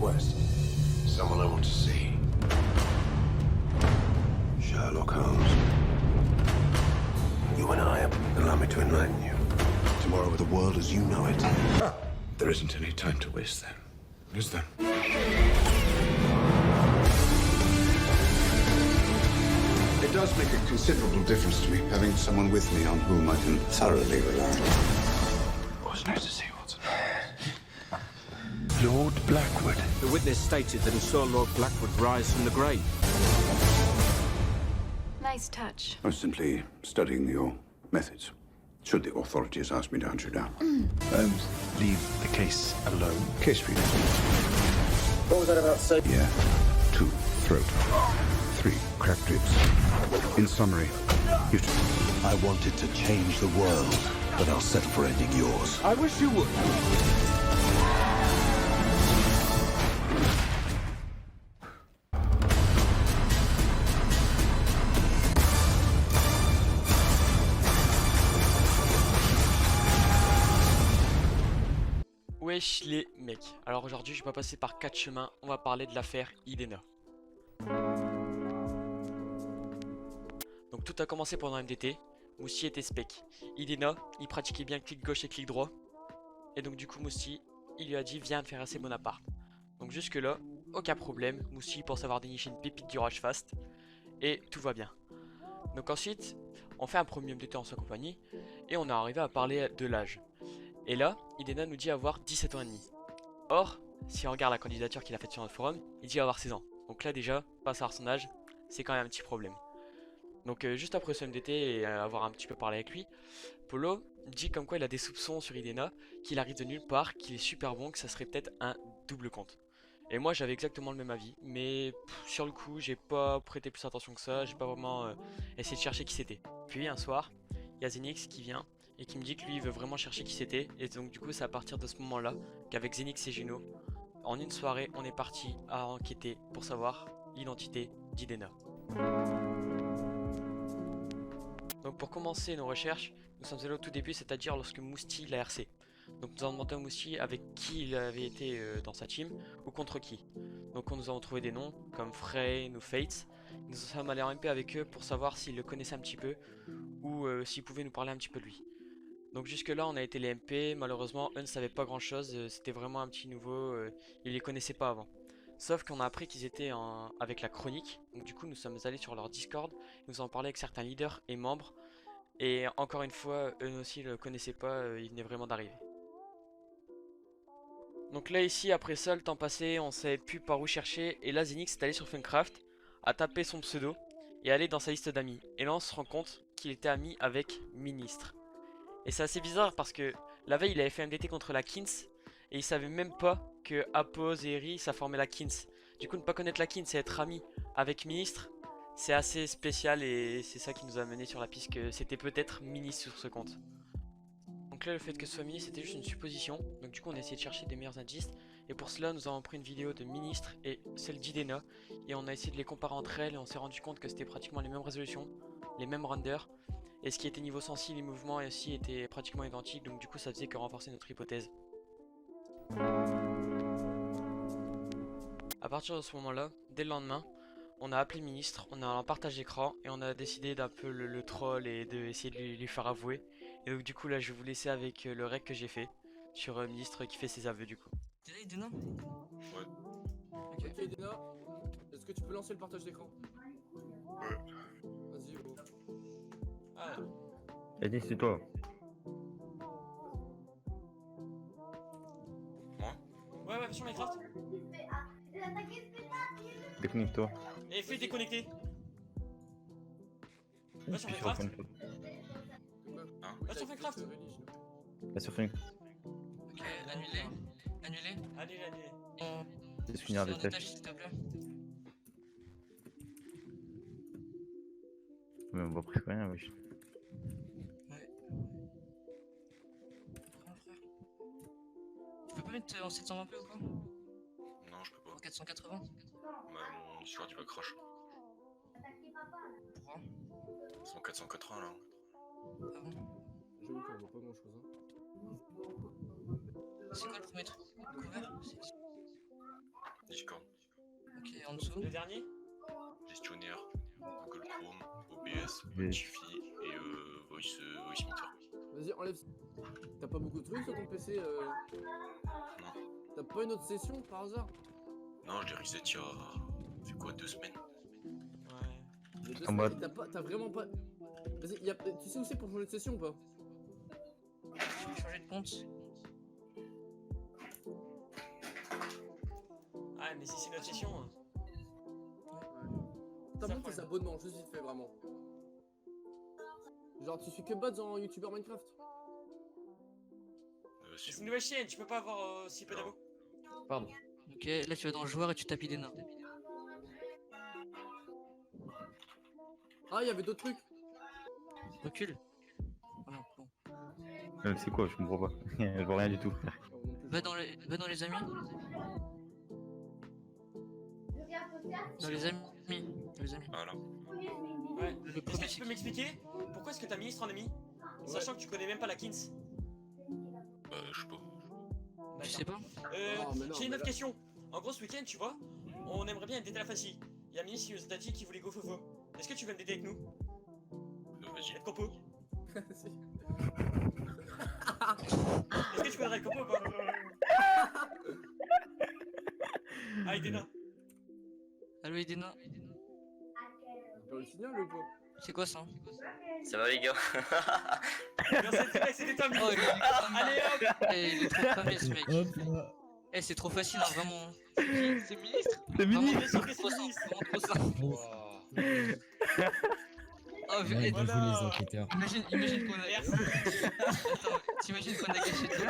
request. Someone I want to see. Sherlock Holmes. You and I, allow me to enlighten you. Tomorrow with the world as you know it. There isn't any time to waste then, is there? It does make a considerable difference to me having someone with me on whom I can thoroughly rely. What's nice to see, Watson? Lord Blackwood. The witness stated that he saw Lord Blackwood rise from the grave. Nice touch. I was simply studying your methods. Should the authorities ask me to hunt you down. Holmes, leave the case alone. Case reader. What was that about, sir? Yeah. 2, throat. 3, cracked ribs. In summary, you... I wanted to change the world, but I'll settle for ending yours. I wish you would. Wesh les mecs, alors aujourd'hui je vais pas passer par 4 chemins, on va parler de l'affaire Idena. Donc tout a commencé pendant MDT, Moussi était spec. Idena, il pratiquait bien clic gauche et clic droit. Et donc du coup Moussi, il lui a dit viens me faire assez mon appart. Donc jusque là, aucun problème, Moussi pense avoir déniché une pépite du Rush Fast. Et tout va bien. Donc ensuite, on fait un premier MDT en sa compagnie, et on est arrivé à parler de l'âge. Et là, Idena nous dit avoir 17 ans et demi. Or, si on regarde la candidature qu'il a faite sur notre forum, il dit avoir 16 ans. Donc là déjà, pas savoir son âge, c'est quand même un petit problème. Donc juste après ce MDT et avoir un petit peu parlé avec lui, Polo dit comme quoi il a des soupçons sur Idena, qu'il arrive de nulle part, qu'il est super bon, que ça serait peut-être un double compte. Et moi j'avais exactement le même avis, mais sur le coup j'ai pas prêté plus attention que ça, j'ai pas vraiment essayé de chercher qui c'était. Puis un soir, il y a Zenix qui vient et qui me dit que lui il veut vraiment chercher qui c'était, et donc du coup c'est à partir de ce moment là qu'avec Zenix et Juno, en une soirée on est parti à enquêter pour savoir l'identité d'Idena. Donc pour commencer nos recherches, nous sommes allés au tout début, c'est-à-dire lorsque Mousti l'a RC. Donc nous avons demandé à Moussi avec qui il avait été dans sa team ou contre qui. Donc nous avons trouvé des noms comme Frey ou Fates. Nous sommes allés en MP avec eux pour savoir s'ils le connaissaient un petit peu ou s'ils pouvaient nous parler un petit peu de lui. Donc jusque là on a été les MP, malheureusement eux ne savaient pas grand chose, c'était vraiment un petit nouveau, ils les connaissaient pas avant. Sauf qu'on a appris qu'ils étaient avec la chronique, donc du coup nous sommes allés sur leur Discord, nous avons parlé avec certains leaders et membres, et encore une fois eux aussi ne le connaissaient pas, ils venaient vraiment d'arriver. Donc là ici après ça, le temps passé, on savait plus par où chercher, et là Zenix est allé sur Funcraft, a tapé son pseudo, et allé dans sa liste d'amis, et là on se rend compte qu'il était ami avec Ministre. Et c'est assez bizarre parce que la veille il avait fait un DT contre la Kins et il savait même pas que Apos et Eri ça formait la Kins. Du coup ne pas connaître la Kins et être ami avec Ministre, c'est assez spécial et c'est ça qui nous a mené sur la piste que c'était peut-être Ministre sur ce compte. Donc là le fait que ce soit Ministre c'était juste une supposition, donc du coup on a essayé de chercher des meilleurs indices et pour cela nous avons pris une vidéo de Ministre et celle d'Idena et on a essayé de les comparer entre elles et on s'est rendu compte que c'était pratiquement les mêmes résolutions, les mêmes renders. Et ce qui était niveau sensi, les mouvements aussi étaient pratiquement identiques, donc du coup ça faisait que renforcer notre hypothèse. A partir de ce moment-là, dès le lendemain, on a appelé le ministre, on a un partage d'écran et on a décidé d'un peu le troll et d'essayer de lui faire avouer. Et donc du coup là je vais vous laisser avec le rec que j'ai fait sur ministre qui fait ses aveux du coup. T'es là Idena? Ouais. Ok Idena, est-ce que tu peux lancer le partage d'écran? Ouais. Vas-y go. Ah. Eddie, c'est toi. Moi? Ouais, sur Minecraft. Déconnecte-toi. Et fais déconnecter. Va sur Puis sur Minecraft. Funko. Hein? Va sur Minecraft. Va sur Funko. Ok, annulé. Annulé. Allez. Laisse finir les tâches. S'il te plaît. Mais on voit presque rien, wesh. Ouais. Frère. Tu peux pas mettre en 720p ou quoi? Non, je peux pas. En 480? Bah, mon Discord il va crash. Pourquoi? C'est en 480 là. Ah bon? J'avoue qu'on voit pas grand chose. C'est quoi le premier truc? Couvert? en dessous. Le dernier? Gestionnaire, Google Chrome, OBS, Oui. Jiffy et Voice Meter. Vas-y, enlève. T'as pas beaucoup de trucs sur ton PC Non. T'as pas une autre session par hasard? Non, je l'ai reset il y a. C'est quoi, 2 semaines? Ouais. Il y a deux En semaines, mode- t'as vraiment pas. Vas-y, tu sais où c'est pour changer de session ou pas? Tu veux changer de compte? Ah, mais si c'est notre session. Hein. T'as Ça, monté problème. tes abonnements, juste vite fait, vraiment. Genre, tu suis que bots en YouTuber Minecraft? C'est une nouvelle chaîne, tu peux pas avoir si peu d'abos. Pardon. Ok, là tu vas dans le joueur et tu tapes Idena. Ah, il y avait d'autres trucs. Recule. Oh non, bon. C'est quoi? Je comprends pas. Je vois rien du tout. Va dans les amis. Dans les amis. Dans les amis. Voilà. Ouais. Le Est-ce premier, que tu peux m'expliquer pourquoi est-ce que t'as ministre en ami? Sachant que tu connais même pas la Kins. Je sais pas. tu sais pas? Oh, mais non, J'ai une mais autre là- question. En gros, ce week-end, tu vois, on aimerait bien aider la Fancy. Il y a Minis qui nous a dit qu'il voulait go fofo. Est-ce que tu veux m'aider avec nous? Vas-y. Être compo? Si. Est-ce que tu voudrais être compo ou pas? Ah, Idena. Allo Idena. T'as le signal ou pas? C'est quoi ça? Ça va les gars? C'était toi, Oh, Minis. il est Allez, hop! Eh, il est trop cramé ce mec. Eh, c'est trop facile, hein, vraiment. C'est ministre? C'est Vraiment, mini! Bien sûr que trop c'est simple, ministre. vraiment trop simple. Oh, Ouais, eh, bien joué les enquêteurs. imagine qu'on a. Merci. Attends, t'imagines qu'on a gâché tout.